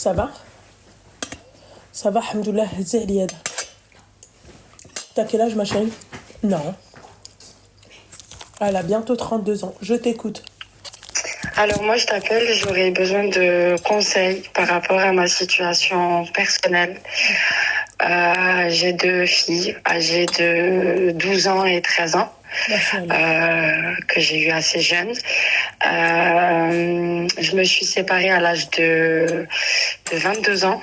Ça va? Ça va, alhamdoulilah, Zahliada. T'as quel âge, ma chérie? Non. Elle a bientôt 32 ans. Je t'écoute. Alors moi je t'appelle, j'aurais besoin de conseils par rapport à ma situation personnelle. J'ai 2 filles âgées de 12 ans et 13 ans. Que j'ai eu assez jeune. Je me suis séparée à l'âge de 22 ans.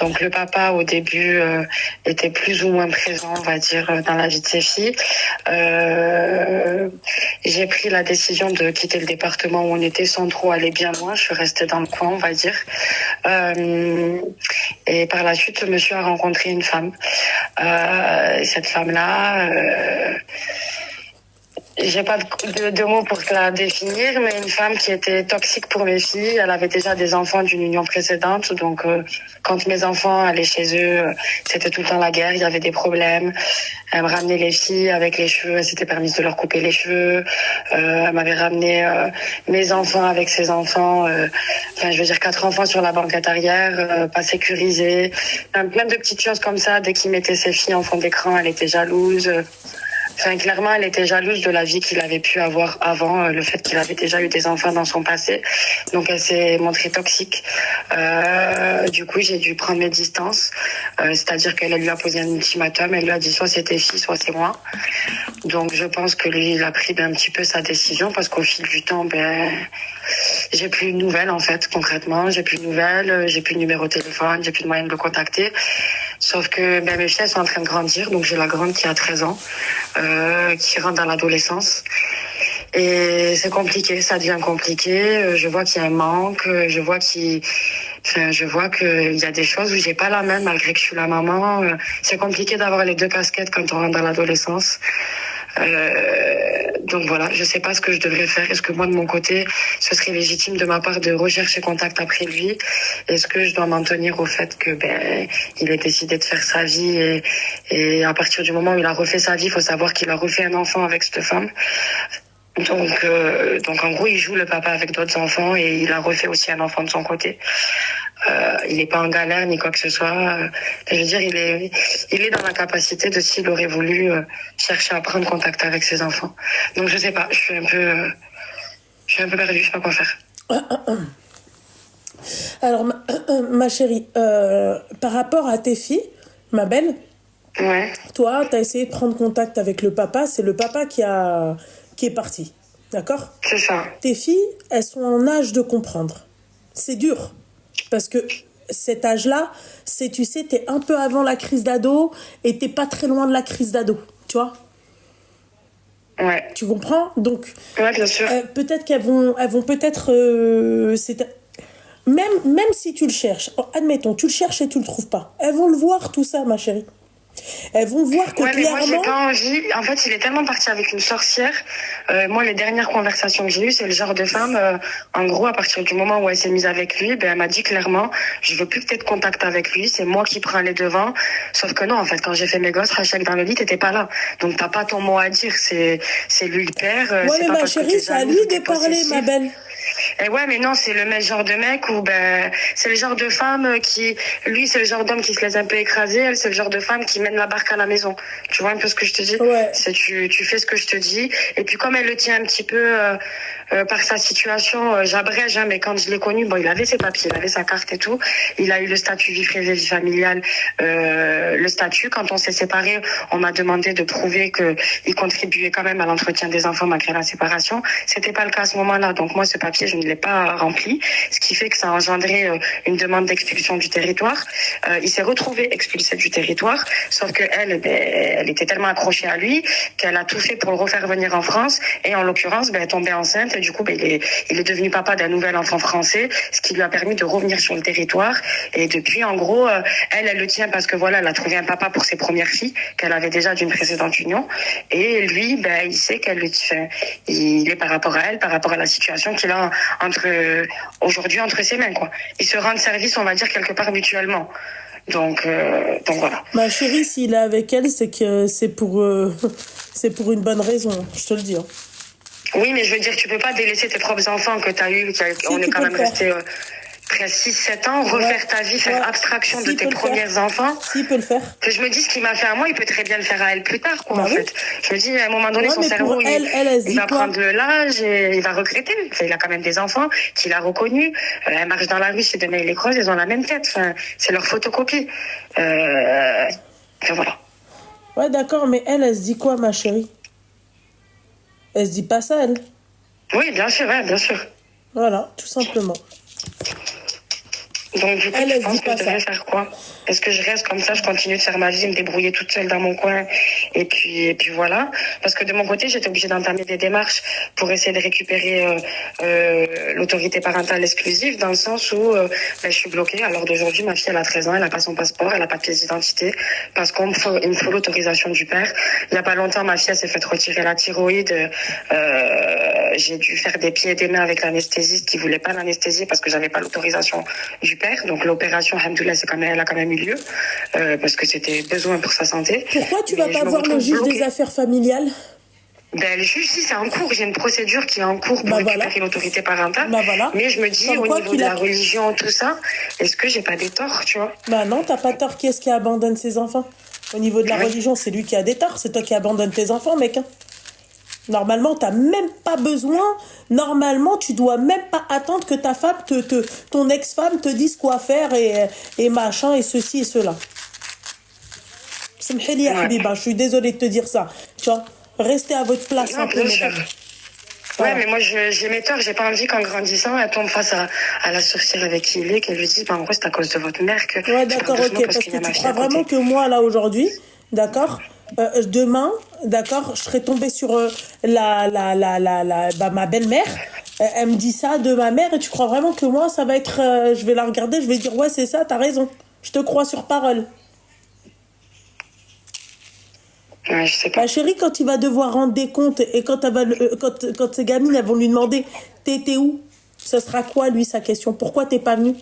Donc le papa au début était plus ou moins présent, on va dire, dans la vie de ses filles. J'ai pris la décision de quitter le département où on était sans trop aller bien loin. Je suis restée dans le coin, on va dire. Et par la suite, monsieur a rencontré une femme. Cette femme-là, j'ai pas de mots pour la définir, mais une femme qui était toxique pour mes filles. Elle avait déjà des enfants d'une union précédente, donc quand mes enfants allaient chez eux, c'était tout le temps la guerre, il y avait des problèmes. Elle me ramenait les filles avec les cheveux, elle s'était permise de leur couper les cheveux. Elle m'avait ramené mes enfants avec ses enfants, enfin je veux dire 4 enfants sur la banquette arrière, pas sécurisés. Plein de petites choses comme ça. Dès qu'il mettait ses filles en fond d'écran, elle était jalouse. Enfin, clairement, elle était jalouse de la vie qu'il avait pu avoir avant, le fait qu'il avait déjà eu des enfants dans son passé. Donc, elle s'est montrée toxique. Du coup, j'ai dû prendre mes distances. C'est-à-dire qu'elle lui a posé un ultimatum. Elle lui a dit soit c'est tes filles, soit c'est moi. Donc, je pense que lui, il a pris un petit peu sa décision parce qu'au fil du temps, j'ai plus de nouvelles, en fait, concrètement. J'ai plus de nouvelles, j'ai plus de numéro de téléphone, j'ai plus de moyen de le contacter. Sauf que mes filles, elles sont en train de grandir. Donc, j'ai la grande qui a 13 ans. Qui rentre dans l'adolescence. Et c'est compliqué, ça devient compliqué. Je vois qu'il y a un manque, je vois qu'il y a des choses où j'ai pas la même malgré que je suis la maman. C'est compliqué d'avoir les 2 casquettes quand on rentre dans l'adolescence. Donc voilà, je sais pas ce que je devrais faire. Est-ce que moi de mon côté, ce serait légitime de ma part de rechercher contact après lui? Est-ce que je dois m'en tenir au fait que il a décidé de faire sa vie et à partir du moment où il a refait sa vie, il faut savoir qu'il a refait un enfant avec cette femme. Donc en gros, il joue le papa avec d'autres enfants et il a refait aussi un enfant de son côté. Il n'est pas en galère ni quoi que ce soit. Je veux dire, il est dans la capacité de, s'il aurait voulu, chercher à prendre contact avec ses enfants. Donc je sais pas, je suis un peu perdue, je sais pas quoi faire. Alors, ma chérie, par rapport à tes filles, ma belle, ouais. Toi, tu as essayé de prendre contact avec le papa. C'est le papa qui est parti. D'accord? C'est ça. Tes filles, elles sont en âge de comprendre. C'est dur. Parce que cet âge-là, tu sais, t'es un peu avant la crise d'ado et t'es pas très loin de la crise d'ado. Tu vois? Ouais. Tu comprends? Donc, ouais, bien sûr. Peut-être qu'elles vont peut-être... même si tu le cherches, admettons, tu le cherches et tu le trouves pas. Elles vont le voir, tout ça, ma chérie. Elles vont voir que ouais, mais clairement... moi, j'ai pas envie. En fait, il est tellement parti avec une sorcière. Moi, les dernières conversations que j'ai eues, c'est le genre de femme, en gros, à partir du moment où elle s'est mise avec lui, elle m'a dit clairement, je veux plus peut-être contact avec lui, c'est moi qui prends les devants. Sauf que non, en fait, quand j'ai fait mes gosses, Rachel dans le lit, t'étais pas là. Donc, t'as pas ton mot à dire, c'est lui le père. Ouais, mais ma chérie, c'est à lui de parler, ma belle. Et ouais, mais non, c'est le même genre de mec où c'est le genre de femme qui, lui, c'est le genre d'homme qui se laisse un peu écraser, elle, c'est le genre de femme qui mène la barque à la maison. Tu vois un peu ce que je te dis? Ouais. C'est tu fais ce que je te dis. Et puis comme elle le tient un petit peu par sa situation, j'abrège, hein, mais quand je l'ai connu, il avait ses papiers, il avait sa carte et tout. Il a eu le statut vie privée, vie familiale, le statut. Quand on s'est séparés, on m'a demandé de prouver que il contribuait quand même à l'entretien des enfants malgré la séparation. C'était pas le cas à ce moment-là. Donc moi, ce papier, je ne l'ai pas rempli, ce qui fait que ça a engendré une demande d'expulsion du territoire. Il s'est retrouvé expulsé du territoire, sauf que elle était tellement accrochée à lui qu'elle a tout fait pour le refaire venir en France. Et en l'occurrence, elle est tombée enceinte. Et du coup, il est devenu papa d'un nouvel enfant français, ce qui lui a permis de revenir sur le territoire. Et depuis, en gros, elle le tient parce que voilà, elle a trouvé un papa pour ses premières filles qu'elle avait déjà d'une précédente union. Et lui, il sait il est par rapport à elle, par rapport à la situation qu'il a aujourd'hui entre ses mains, quoi. Ils se rendent service, on va dire, quelque part mutuellement. Donc voilà. Ma chérie, s'il est avec elle, c'est que c'est pour une bonne raison, je te le dis. Oui, mais je veux dire, tu peux pas délaisser tes propres enfants que tu as eus, on est quand même resté après 6-7 ans, refaire ta vie, faire abstraction de tes premiers enfants. S'il peut le faire. Que je me dis, ce qu'il m'a fait à moi, il peut très bien le faire à elle plus tard, quoi, Bah en oui. fait. Je me dis, à un moment donné, son cerveau, il va prendre de l'âge et il va regretter. Enfin, il a quand même des enfants qu'il a reconnus. Elle marche dans la rue, si demain il les croise, ils ont la même tête. Enfin, c'est leur photocopie. Enfin, voilà. Ouais, d'accord, mais elle se dit quoi, ma chérie? Elle se dit pas ça, elle? Oui, bien sûr, ouais, bien sûr. Voilà, tout simplement. Donc, du coup, je pense que je devrais faire quoi? Est-ce que je reste comme ça, je continue de faire ma vie, me débrouiller toute seule dans mon coin, et puis voilà. Parce que de mon côté, j'étais obligée d'entamer des démarches pour essayer de récupérer l'autorité parentale exclusive, dans le sens où je suis bloquée. Alors d'aujourd'hui, ma fille, elle a 13 ans, elle n'a pas son passeport, elle n'a pas de pièce d'identité, parce qu'il me faut l'autorisation du père. Il n'y a pas longtemps, ma fille, elle s'est fait retirer la thyroïde. J'ai dû faire des pieds et des mains avec l'anesthésiste qui voulait pas l'anesthésier parce que j'avais pas l'autorisation du père. Donc l'opération, alhamdoulilah, elle a quand même eu lieu parce que c'était besoin pour sa santé. Pourquoi tu vas pas voir le juge des affaires familiales? Ben, le juge, si c'est en cours, j'ai une procédure qui est en cours pour récupérer l'autorité parentale. Mais je me dis, au niveau de la religion, tout ça, est-ce que j'ai pas des torts, tu vois? Bah non, t'as pas tort. Qui est-ce qui abandonne ses enfants? Au niveau de la religion, c'est lui qui a des torts. C'est toi qui abandonnes tes enfants, mec. Normalement, t'as même pas besoin. Normalement, tu dois même pas attendre que ta femme, ton ex-femme te dise quoi faire et machin et ceci et cela. Samheli ya Habiba, je suis désolée de te dire ça. Tu vois, restez à votre place un peu, mesdames. Ouais, mais moi, j'ai mes torts. J'ai pas envie qu'en grandissant, elle tombe face à la sorcière avec qui il est, qu'elle lui dise, en gros, c'est à cause de votre mère que... Ouais, d'accord, ok. Parce que tu crois vraiment que moi, là, aujourd'hui, d'accord, demain, d'accord, je serais tombée sur ma belle-mère. Elle me dit ça de ma mère et tu crois vraiment que moi, ça va être... je vais la regarder, je vais dire, ouais, c'est ça, t'as raison. Je te crois sur parole. Ouais, je sais pas. Ma chérie, quand il va devoir rendre des comptes et quand ces gamines elles vont lui demander t'étais où, ce sera quoi lui sa question? Pourquoi t'es pas venue?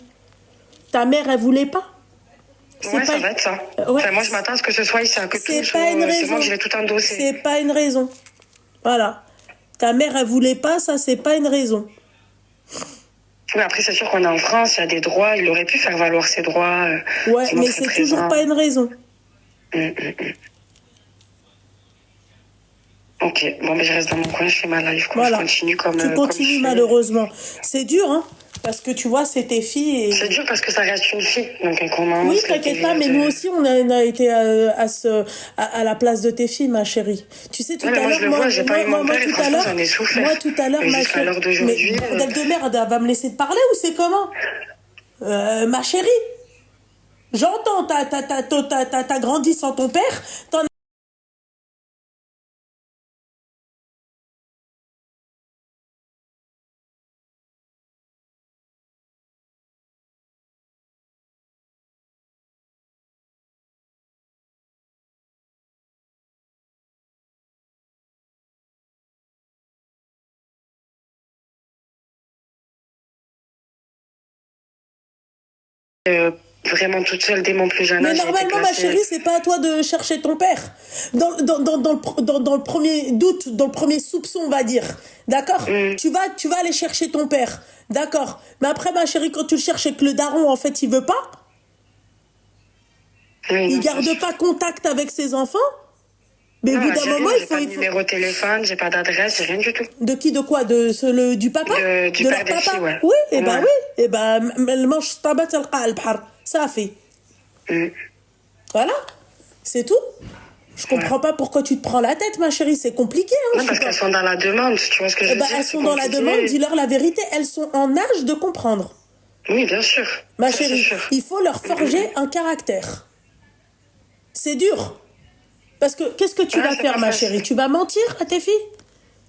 Ta mère elle voulait pas? Ouais, ça va être ça. Enfin, moi je m'attends à ce que ce soit ici, que c'est pas une raison. C'est moi que je vais tout endosser. C'est pas une raison. Voilà. Ta mère elle voulait pas, ça c'est pas une raison. Mais après c'est sûr qu'on est en France, il y a des droits, il aurait pu faire valoir ses droits. Ouais, mais c'est toujours pas une raison. Ok, bon, mais je reste dans mon coin, je fais ma life, quoi. Voilà. Je continue comme... Tu continues malheureusement. C'est dur, hein, parce que tu vois, c'est tes filles et... C'est dur parce que ça reste une fille, donc un comment... Oui, t'inquiète pas, mais nous aussi, on a été à la place de tes filles, ma chérie. Tu sais, tout à l'heure, moi, tout à l'heure, ma chérie... Mais bordel de merde, elle va me laisser te parler ou c'est comment? Ma chérie, j'entends, t'as grandi sans ton père, vraiment toute seule dès mon plus jeune âge. Mais normalement, ma chérie, c'est pas à toi de chercher ton père. Dans le premier doute, dans le premier soupçon, on va dire. D'accord? Tu vas aller chercher ton père. D'accord? Mais après, ma chérie, quand tu le cherches et que le daron, en fait, il veut pas, il garde pas contact avec ses enfants. Mais au bout d'un moment, il faut... J'ai pas de numéro de téléphone, j'ai pas d'adresse, j'ai rien du tout. De qui, de quoi? Du papa? Du père des filles, ouais. Oui, et ben oui. Et ben, elle mange tabat al-bahar. Ça a fait. Voilà. C'est tout. Je comprends pas pourquoi tu te prends la tête, ma chérie. C'est compliqué, hein. Non, parce qu'elles sont dans la demande, tu vois ce que je veux dire. Elles sont dans la demande, dis-leur la vérité. Elles sont en âge de comprendre. Oui, bien sûr. Ma chérie, il faut leur forger un caractère. C'est dur. Parce que, qu'est-ce que tu vas faire, ma chérie? Tu vas mentir à tes filles?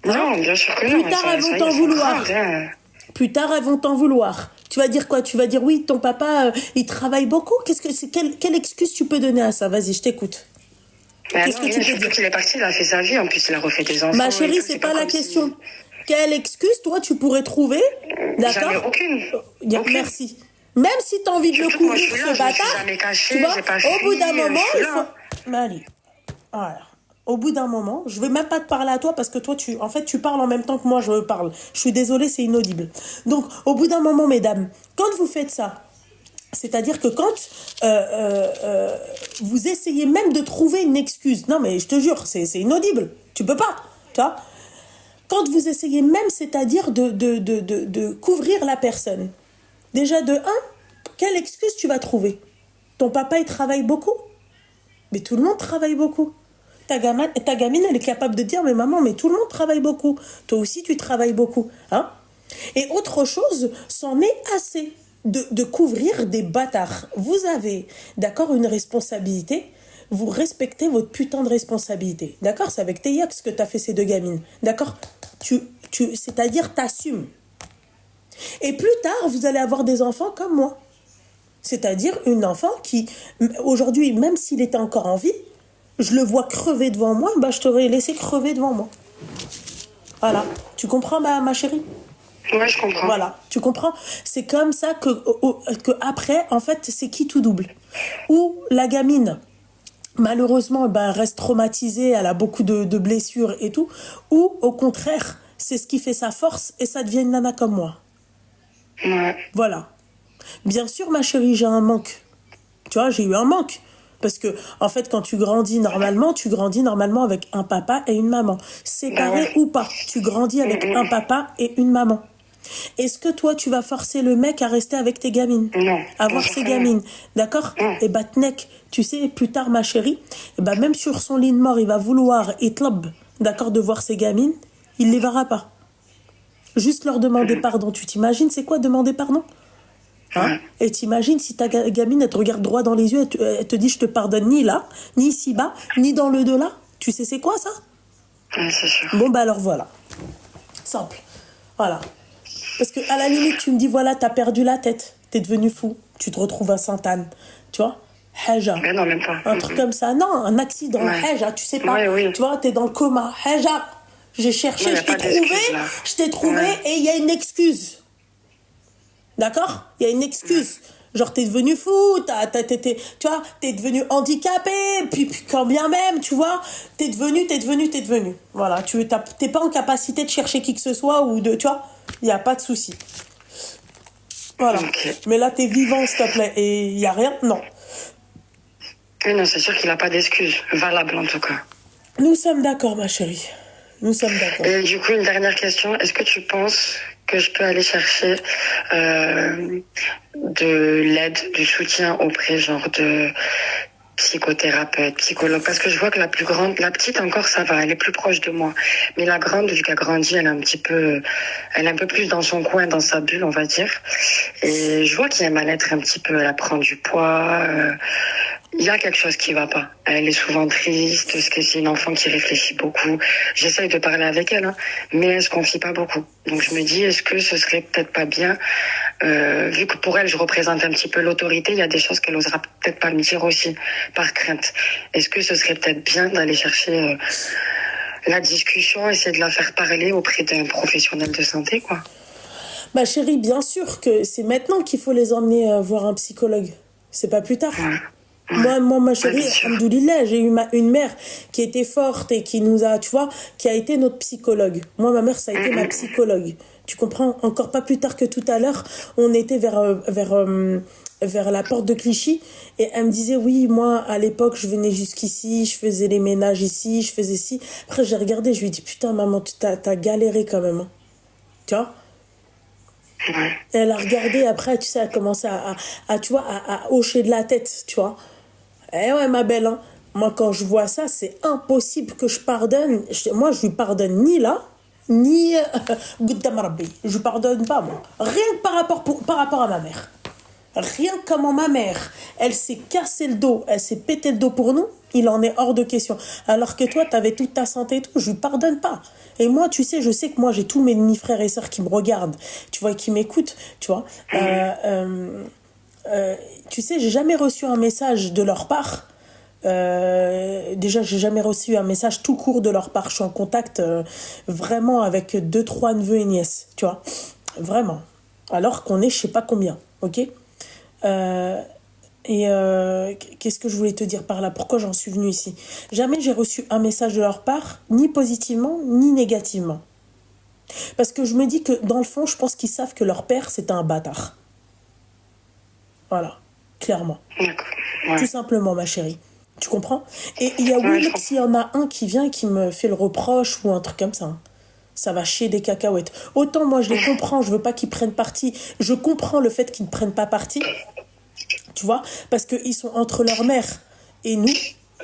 Non, bien sûr que non. Plus tard, elles vont t'en vouloir. Plus tard, elles vont t'en vouloir. Tu vas dire quoi? Tu vas dire, oui, ton papa, il travaille beaucoup. Quelle excuse tu peux donner à ça? Vas-y, je t'écoute. Qu'est-ce que tu peux dire? Qu'il est parti, il a fait sa vie. En plus, il a refait des enfants. Ma chérie, c'est pas la question. Quelle excuse, toi, tu pourrais trouver? D'accord? J'en ai aucune. Merci. Même si t'as envie de le couvrir, ce bâtard, tu vois, au bout d'un moment, il faut... Allez. Voilà. au bout d'un moment, je vais même pas te parler à toi parce que toi, en fait, tu parles en même temps que moi, je parle. Je suis désolée, c'est inaudible. Donc, au bout d'un moment, mesdames, quand vous faites ça, c'est-à-dire que quand vous essayez même de trouver une excuse, non mais je te jure, c'est inaudible, tu peux pas, tu vois. Quand vous essayez même, c'est-à-dire de couvrir la personne, déjà de un, quelle excuse tu vas trouver? Ton papa, il travaille beaucoup? Mais tout le monde travaille beaucoup. Ta gamine, elle est capable de dire, mais maman, mais tout le monde travaille beaucoup. Toi aussi, tu travailles beaucoup. Hein? Et autre chose, c'en est assez de couvrir des bâtards. Vous avez, d'accord, une responsabilité. Vous respectez votre putain de responsabilité. D'accord? C'est avec Théox que tu as fait ces deux gamines. D'accord? C'est-à-dire, t'assumes. Et plus tard, vous allez avoir des enfants comme moi. C'est-à-dire une enfant qui, aujourd'hui, même s'il était encore en vie, je le vois crever devant moi, bah je t'aurais laissé crever devant moi. Voilà. Tu comprends, ma chérie? Ouais, je comprends. Voilà. Tu comprends? C'est comme ça que après, en fait, c'est qui tout double. Ou la gamine, malheureusement, ben, reste traumatisée, elle a beaucoup de blessures et tout. Ou, au contraire, c'est ce qui fait sa force et ça devient une nana comme moi. Ouais. Voilà. Bien sûr, ma chérie, j'ai un manque. Tu vois, j'ai eu un manque. Parce que, en fait, quand tu grandis normalement avec un papa et une maman. Séparés ou pas, tu grandis avec un papa et une maman. Est-ce que toi, tu vas forcer le mec à rester avec tes gamines? Non. Avoir ses gamines. D'accord? Et bah, tnek, tu sais, plus tard, ma chérie, et bah, même sur son lit de mort, il va vouloir, itlab, d'accord, de voir ses gamines, il les verra pas. Juste leur demander pardon. Tu t'imagines, c'est quoi demander pardon? Hein? Et t'imagines si ta gamine, elle te regarde droit dans les yeux, elle te dit je te pardonne ni là, ni ici-bas, ni dans le delà. Tu sais c'est quoi ça? C'est sûr. Bon bah alors voilà. Simple. Voilà. Parce que à la limite tu me dis voilà t'as perdu la tête, t'es devenu fou, tu te retrouves à Sainte-Anne, tu vois? Haja. Mais non, même pas. Un truc comme ça. Non, un accident. Haja, tu sais pas. Ouais, oui. Tu vois, t'es dans le coma. Haja. J'ai cherché, je t'ai trouvé et il y a une excuse. D'accord? Il y a une excuse. Genre, t'es devenu fou, tu vois, t'es devenu handicapé, puis quand bien même, tu vois, t'es devenu. Voilà, t'es pas en capacité de chercher qui que ce soit ou de, tu vois, il n'y a pas de souci. Voilà. Okay. Mais là, t'es vivant, s'il te plaît, et il n'y a rien? Non. Et non, c'est sûr qu'il n'a pas d'excuse, valable en tout cas. Nous sommes d'accord, ma chérie. Nous sommes d'accord. Et du coup, une dernière question. Est-ce que tu penses que je peux aller chercher de l'aide, du soutien auprès genre de psychothérapeute, psychologue? Parce que je vois que la plus grande, la petite encore ça va, elle est plus proche de moi. Mais la grande, vu qu'elle grandit, elle est un peu plus dans son coin, dans sa bulle, on va dire. Et je vois qu'il y a un mal-être un petit peu, elle prend du poids. Il y a quelque chose qui va pas. Elle est souvent triste, parce que c'est une enfant qui réfléchit beaucoup. J'essaye de parler avec elle, hein, mais elle se confie pas beaucoup. Donc je me dis, est-ce que ce serait peut-être pas bien, vu que pour elle, je représente un petit peu l'autorité, il y a des choses qu'elle osera peut-être pas me dire aussi, par crainte. Est-ce que ce serait peut-être bien d'aller chercher la discussion, essayer de la faire parler auprès d'un professionnel de santé, quoi? Bah chérie, bien sûr que c'est maintenant qu'il faut les emmener voir un psychologue. C'est pas plus tard. Ouais. Moi, ma chérie, alhamdoulilah, j'ai eu une mère qui était forte et qui nous a, tu vois, qui a été notre psychologue. Moi, ma mère, ça a été ma psychologue. Tu comprends? Encore pas plus tard que tout à l'heure, on était vers la porte de Clichy et elle me disait, oui, moi, à l'époque, je venais jusqu'ici, je faisais les ménages ici, je faisais ci. Après, j'ai regardé, je lui ai dit, putain, maman, t'as galéré quand même. Hein. Tu vois? Ouais. Elle a regardé, après, tu sais, elle a commencé tu vois, à hocher de la tête, tu vois. Eh ouais, ma belle, hein. Moi, quand je vois ça, c'est impossible que je pardonne. Moi, je lui pardonne ni là, ni Goddam Rabbi. Je lui pardonne pas, moi. Rien que par rapport à ma mère. Rien que comment ma mère, elle s'est cassé le dos, elle s'est pété le dos pour nous, il en est hors de question. Alors que toi, t'avais toute ta santé et tout, je lui pardonne pas. Et moi, tu sais, je sais que moi, j'ai tous mes demi-frères et sœurs qui me regardent, tu vois, qui m'écoutent, tu vois. Tu sais, j'ai jamais reçu un message de leur part. Déjà, j'ai jamais reçu un message tout court de leur part. Je suis en contact vraiment avec 2-3 neveux et nièces, tu vois. Vraiment. Alors qu'on est je sais pas combien, ok. Et qu'est-ce que je voulais te dire par là? Pourquoi j'en suis venue ici? Jamais j'ai reçu un message de leur part, ni positivement, ni négativement. Parce que je me dis que dans le fond, je pense qu'ils savent que leur père, c'était un bâtard. Voilà, clairement. D'accord. Tout Ouais. simplement, ma chérie. Tu comprends? Et il y a Ouais, je Will, comprends. s'il y en a un qui vient et qui me fait le reproche ou un truc comme ça, hein, ça va chier des cacahuètes. Autant moi, je les comprends, je veux pas qu'ils prennent parti. Je comprends le fait qu'ils ne prennent pas parti, tu vois, parce qu'ils sont entre leur mère et nous.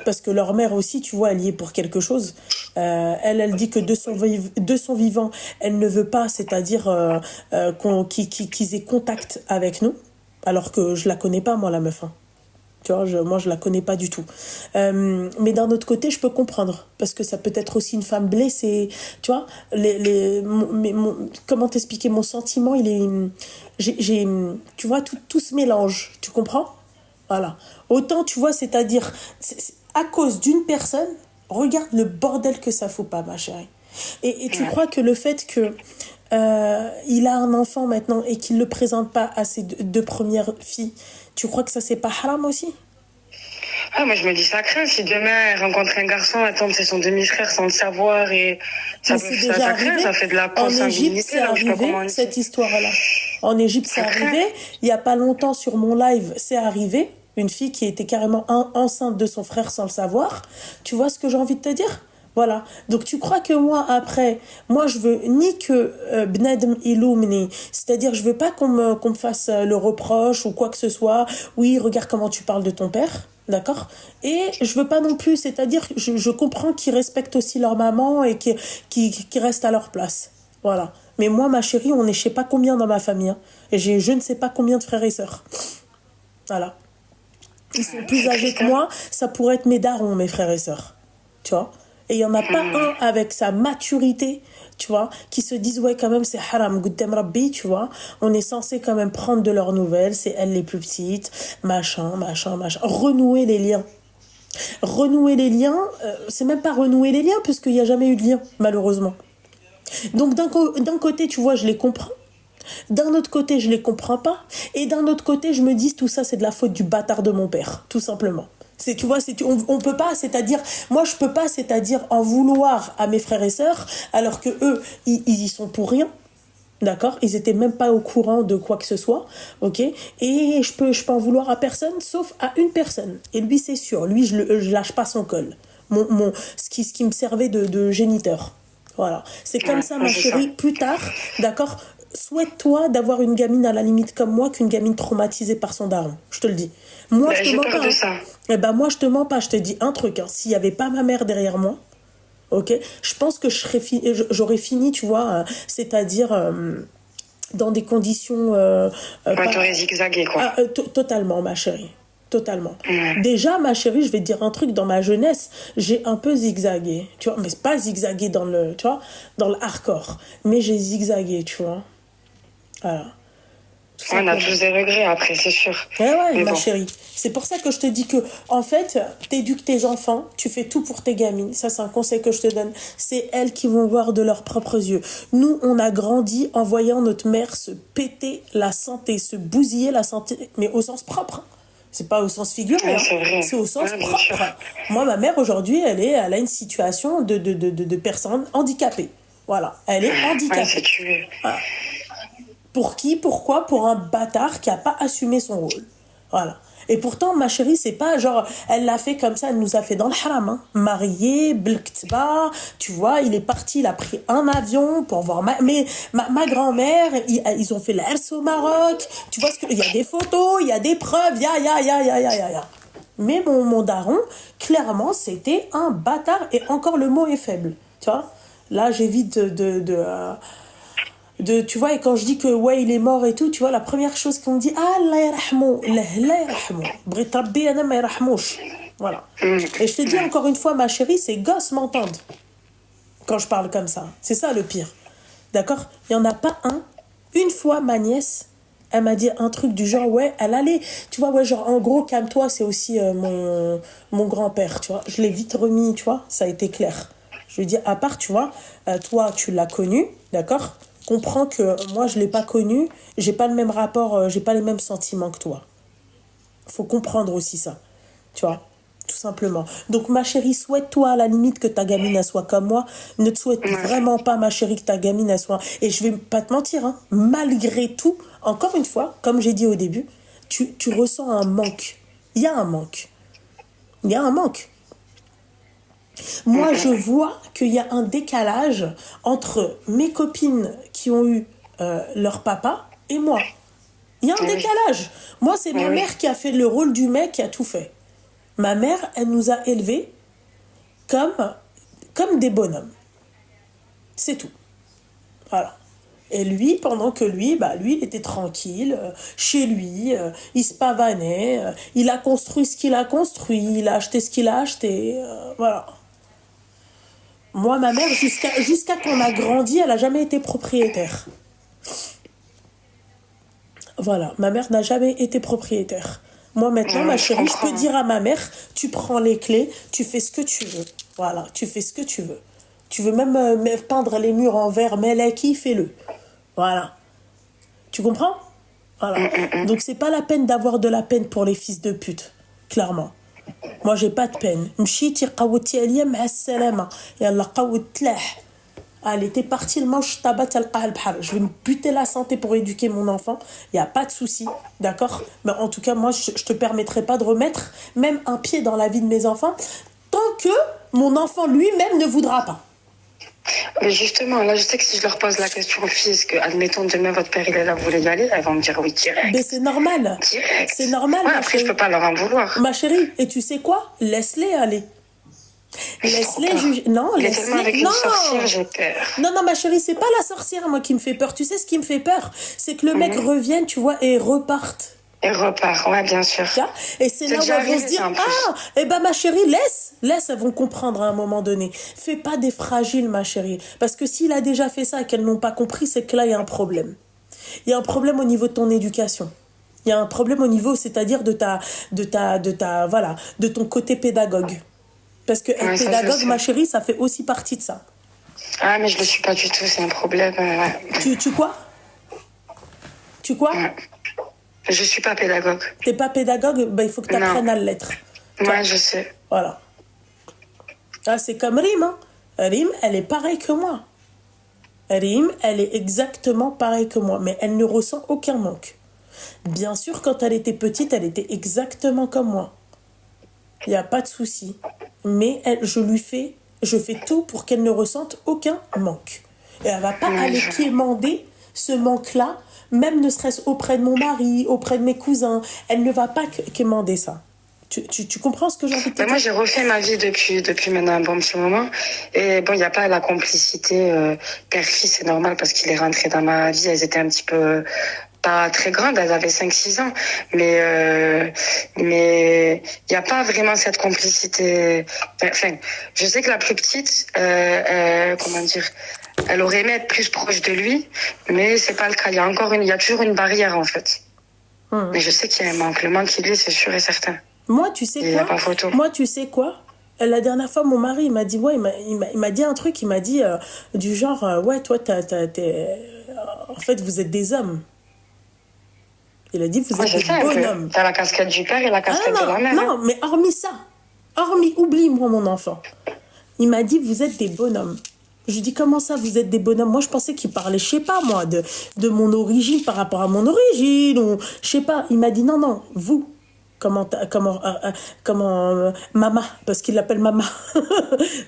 Parce que leur mère aussi, tu vois, elle y est pour quelque chose. Elle dit que de son vivant, elle ne veut pas, c'est-à-dire qu'ils aient contact avec nous. Alors que je la connais pas, moi, la meuf, hein. Tu vois, moi, je la connais pas du tout. Mais d'un autre côté, je peux comprendre. Parce que ça peut être aussi une femme blessée. Tu vois, comment t'expliquer mon sentiment, il est. Tu vois, tout se mélange. Tu comprends? Voilà. Autant, tu vois, c'est-à-dire, à cause d'une personne, regarde le bordel que ça fout pas, ma chérie. Et tu crois que le fait que il a un enfant maintenant et qu'il le présente pas à ses deux premières filles, tu crois que ça c'est pas haram aussi? Ah, moi, je me dis, ça craint. Si demain, elle rencontre un garçon, elle tombe, c'est son demi-frère sans le savoir et Mais c'est déjà ça craint, arrivé. ça fait de la En Égypte, c'est consanguinité, donc je sais pas arrivé, comment on dit. cette histoire-là. En Égypte, c'est Ça craint. arrivé. Il y a pas longtemps, sur mon live, c'est arrivé. Une fille qui était carrément enceinte de son frère sans le savoir. Tu vois ce que j'ai envie de te dire? Voilà. Donc tu crois que moi, après, moi je veux ni que Bnadem Illoumni, c'est-à-dire je veux pas qu'on me fasse le reproche ou quoi que ce soit. Oui, regarde comment tu parles de ton père. D'accord? Et je veux pas non plus, c'est-à-dire je comprends qu'ils respectent aussi leur maman et qu'ils restent à leur place. Voilà. Mais moi, ma chérie, on est je sais pas combien dans ma famille, hein. Et j'ai je ne sais pas combien de frères et sœurs. Voilà. Ils sont plus C'est âgés triste, que hein. moi, ça pourrait être mes darons, mes frères et sœurs. Tu vois? Et il n'y en a pas un avec sa maturité, tu vois, qui se disent, ouais, quand même, c'est haram, Gouddem Rabbi, tu vois. On est censé quand même prendre de leurs nouvelles, c'est elles les plus petites, machin, machin, machin. Renouer les liens. Renouer les liens, c'est même pas renouer les liens, puisqu'il n'y a jamais eu de lien, malheureusement. Donc d'un côté, tu vois, je les comprends. D'un autre côté, je les comprends pas. Et d'un autre côté, je me dis, tout ça, c'est de la faute du bâtard de mon père, tout simplement. C'est, tu vois, on peut pas, c'est-à-dire, moi, je peux pas, c'est-à-dire, en vouloir à mes frères et sœurs, alors que eux, ils y sont pour rien. D'accord? Ils étaient même pas au courant de quoi que ce soit. Ok? Et je peux en vouloir à personne, sauf à une personne. Et lui, c'est sûr. Lui, je lâche pas son col. Ce qui me servait de géniteur. Voilà. C'est comme ça, ma Ouais, c'est ça. chérie. Plus tard, d'accord? Souhaite-toi d'avoir une gamine à la limite comme moi qu'une gamine traumatisée par son daron. Je te le dis. Moi, Ben, je te j'ai mens peur pas, de hein. ça. Eh ben, moi, je te mens pas. Je te dis un truc, hein. S'il y avait pas ma mère derrière moi, ok? Je pense que j'aurais fini, tu vois, c'est-à-dire dans des conditions Ouais, pas... t'aurais zigzagué, quoi. Totalement, ma chérie. Totalement. Ouais. Déjà, ma chérie, je vais te dire un truc, dans ma jeunesse, j'ai un peu zigzagué, tu vois, mais c'est pas zigzagué dans le, tu vois, dans le hardcore, mais j'ai zigzagué, tu vois. Voilà. Tout Ouais, on a simplement. tous des regrets après, c'est sûr. Ouais, Mais ma bon. chérie. C'est pour ça que je te dis que, en fait, t'éduques tes enfants, tu fais tout pour tes gamines. Ça, c'est un conseil que je te donne. C'est elles qui vont voir de leurs propres yeux. Nous, on a grandi en voyant notre mère se péter la santé, se bousiller la santé, mais au sens propre, hein. C'est pas au sens figuré, Ouais, hein. c'est vrai. C'est au sens Ouais, bien sûr. propre. Moi, ma mère, aujourd'hui, elle a une situation de personne handicapée. Voilà. Elle est Ouais, c'est handicapée. tué. Pour qui? Pourquoi? Pour un bâtard qui a pas assumé son rôle. Voilà. Et pourtant, ma chérie, c'est pas genre, elle l'a fait comme ça, elle nous a fait dans le haram, hein. Marié, blktba, tu vois, il est parti, il a pris un avion pour voir ma grand-mère, ils ont fait l'Ers au Maroc, tu vois il y a des photos, il y a des preuves, ya. Mais mon daron, clairement, c'était un bâtard, et encore le mot est faible, tu vois. Là, j'évite tu vois, et quand je dis que ouais il est mort et tout, tu vois, la première chose qu'on me dit, ah Allah yarhamou, Allah yarhamou, Brit Rabbi ana ma yarhamouch. Voilà. Et je te dis encore une fois, ma chérie, ces gosses m'entendent quand je parle comme ça. C'est ça le pire. D'accord? Il y en a pas un. Une fois, ma nièce, elle m'a dit un truc du genre, ouais, elle allait, tu vois, ouais, genre, en gros, calme-toi, c'est aussi mon grand-père, tu vois. Je l'ai vite remis, tu vois, ça a été clair. Je lui dis, à part, tu vois, toi, tu l'as connu, d'accord? Comprends que moi, je l'ai pas connu, j'ai pas le même rapport, j'ai pas les mêmes sentiments que toi. Faut comprendre aussi ça. Tu vois, tout simplement. Donc, ma chérie, souhaite-toi à la limite que ta gamine, elle soit comme moi. Ne te souhaite vraiment pas, ma chérie, que ta gamine, elle soit... Et je vais pas te mentir, hein, malgré tout, encore une fois, comme j'ai dit au début, tu ressens un manque. Il y a un manque. Il y a un manque. Moi, je vois qu'il y a un décalage entre mes copines qui ont eu leur papa et moi. Il y a un décalage. Moi, c'est ma mère qui a fait le rôle du mec, qui a tout fait. Ma mère, elle nous a élevés comme des bonhommes. C'est tout. Voilà. Et lui, pendant que lui, il était tranquille, chez lui, il se pavanait, il a construit ce qu'il a construit, il a acheté ce qu'il a acheté, voilà. Moi, ma mère, jusqu'à qu'on a grandi, elle n'a jamais été propriétaire. Voilà, ma mère n'a jamais été propriétaire. Moi, maintenant, ma chérie, je peux dire à ma mère, tu prends les clés, tu fais ce que tu veux. Voilà, tu fais ce que tu veux. Tu veux même peindre les murs en verre Melaki, fais-le. Voilà. Tu comprends? Voilà. Donc, c'est pas la peine d'avoir de la peine pour les fils de pute. Clairement. Moi, j'ai pas de peine. Mchiti qawti alia ma salama. Yalla qawt tlah. Allez, t'es parti, le manche tabat al bahar. Je vais me buter la santé pour éduquer mon enfant. Il n'y a pas de souci, d'accord? Mais en tout cas, moi, je te permettrai pas de remettre même un pied dans la vie de mes enfants tant que mon enfant lui-même ne voudra pas. Mais justement, là, je sais que si je leur pose la question aux filles, est-ce que, admettons, demain, votre père, il est là, vous voulez y aller, elles vont me dire oui, direct. Mais c'est normal. Direct. C'est normal, ouais, ma après, chérie. je peux pas leur en vouloir. Ma chérie, et tu sais quoi? Laisse-les aller. Laisse-les juger. Non, laisse-les. Avec une sorcière, j'ai peur. Non, ma chérie, c'est pas la sorcière, moi, qui me fait peur. Tu sais ce qui me fait peur? C'est que le mec revienne, tu vois, et reparte. Et repart, ouais, bien sûr. Et c'est là où elles vont se dire, ma chérie, laisse, elles vont comprendre à un moment donné. Fais pas des fragiles, ma chérie. Parce que s'il a déjà fait ça et qu'elles n'ont pas compris, c'est que là, il y a un problème. Il y a un problème au niveau de ton éducation. Il y a un problème au niveau, c'est-à-dire de ton côté pédagogue. Parce que être pédagogue, ma chérie, ça fait aussi partie de ça. Ah, mais je le suis pas du tout, c'est un problème. Tu quoi? Tu quoi? Je suis pas pédagogue. T'es pas pédagogue? Il faut que tu apprennes à l'être. Ouais, je sais. Voilà. Ah, c'est comme Rim, hein. Rim, elle est pareille que moi. Rim, elle est exactement pareille que moi, mais elle ne ressent aucun manque. Bien sûr, quand elle était petite, elle était exactement comme moi. Il n'y a pas de souci. Mais je fais tout pour qu'elle ne ressente aucun manque. Et elle va pas aller quémander ce manque-là, même ne serait-ce auprès de mon mari, auprès de mes cousins. Elle ne va pas quémander ça. Tu comprends ce que j'ai envie de te dire? Moi, j'ai refait ma vie depuis maintenant un bon petit moment. Et bon, il n'y a pas la complicité père-fils, c'est normal parce qu'il est rentré dans ma vie. Elles étaient un petit peu... pas très grandes, elles avaient 5-6 ans. Mais il n'y a pas vraiment cette complicité. Enfin, je sais que la plus petite, comment dire... Elle aurait aimé être plus proche de lui, mais c'est pas le cas. Il y a toujours une barrière, en fait. Mais je sais qu'il y a un manque. Le manque, il est, c'est sûr et certain. Moi, tu sais quoi? Moi, tu sais quoi? La dernière fois, mon mari, il m'a dit, il m'a dit un truc, il m'a dit du genre, toi, en fait, vous êtes des hommes. Il a dit, vous êtes des bonhommes. T'as la casquette du père et la casquette de la mère. Non, mais oublie-moi mon enfant. Il m'a dit, vous êtes des bonhommes. Je lui dis, comment ça, vous êtes des bonhommes? Moi, je pensais qu'il parlait, je sais pas, moi, de mon origine par rapport à mon origine, ou je sais pas. Il m'a dit, non, vous. Comment Mama, parce qu'il l'appelle Mama.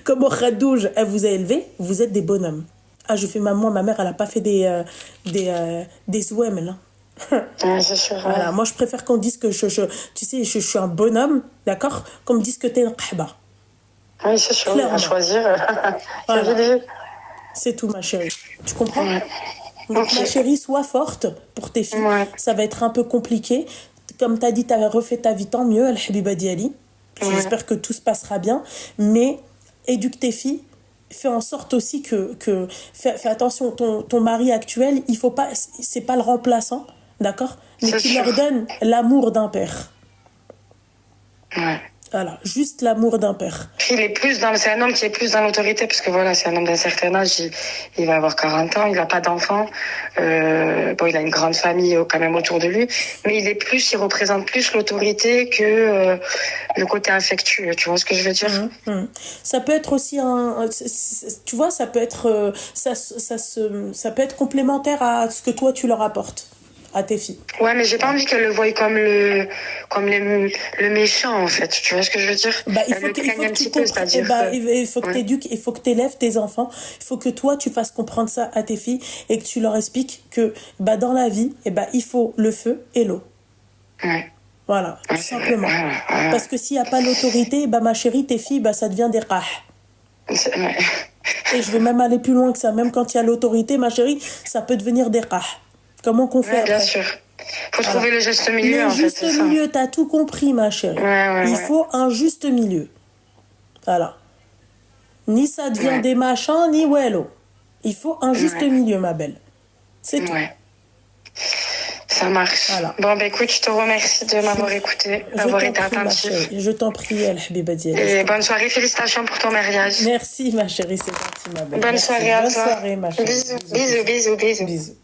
Comment Khadouj, elle vous a élevé, vous êtes des bonhommes. Ah, je fais ma mère, elle a pas fait des ouem, là. C'est sûr. Voilà, moi, je préfère qu'on dise que tu sais, je suis un bonhomme, d'accord? Qu'on me dise que t'es un khaba. Oui, c'est sûr, à choisir. Voilà. C'est tout, ma chérie. Tu comprends? Donc, ma chérie, sois forte pour tes filles. Ça va être un peu compliqué. Comme tu as dit, tu as refait ta vie, tant mieux, Al-Habiba Diali. J'espère que tout se passera bien. Mais éduque tes filles. Fais en sorte aussi que fais attention, ton mari actuel, il faut pas, c'est pas le remplaçant, d'accord? Mais qu'il leur donne l'amour d'un père. Voilà, juste l'amour d'un père. C'est un homme qui est plus dans l'autorité, parce que voilà, c'est un homme d'un certain âge, il va avoir 40 ans, il n'a pas d'enfant, il a une grande famille quand même autour de lui, mais il représente plus l'autorité que le côté affectueux, tu vois ce que je veux dire? Ça peut être aussi tu vois, ça peut être, ça peut être complémentaire à ce que toi tu leur apportes à tes filles. Ouais, mais j'ai pas envie qu'elle le voie comme le méchant, en fait. Tu vois ce que je veux dire? Il faut que t'éduques, il faut que t'élèves tes enfants. Il faut que toi, tu fasses comprendre ça à tes filles et que tu leur expliques que, dans la vie, il faut le feu et l'eau. Ouais. Voilà, tout simplement. Parce que s'il n'y a pas l'autorité, ma chérie, tes filles, ça devient des rah. Ouais. Et je vais même aller plus loin que ça. Même quand il y a l'autorité, ma chérie, ça peut devenir des rah. Comment qu'on fait après? Bien sûr. Faut trouver le juste milieu, en fait. Le juste milieu, t'as tout compris, ma chérie. Il faut un juste milieu. Voilà. Ni ça devient des machins, ni wello. Il faut un juste milieu, ma belle. C'est tout. Ça marche. Voilà. Bon, écoute, je te remercie de m'avoir écouté, d'avoir été attentive. Je t'en prie, Al-Habiba Diallo. Et bonne soirée, félicitations pour ton mariage. Merci, ma chérie, c'est gentil, ma belle. Bonne soirée à toi. Bonne soirée, ma chérie. Bisous. Bisous.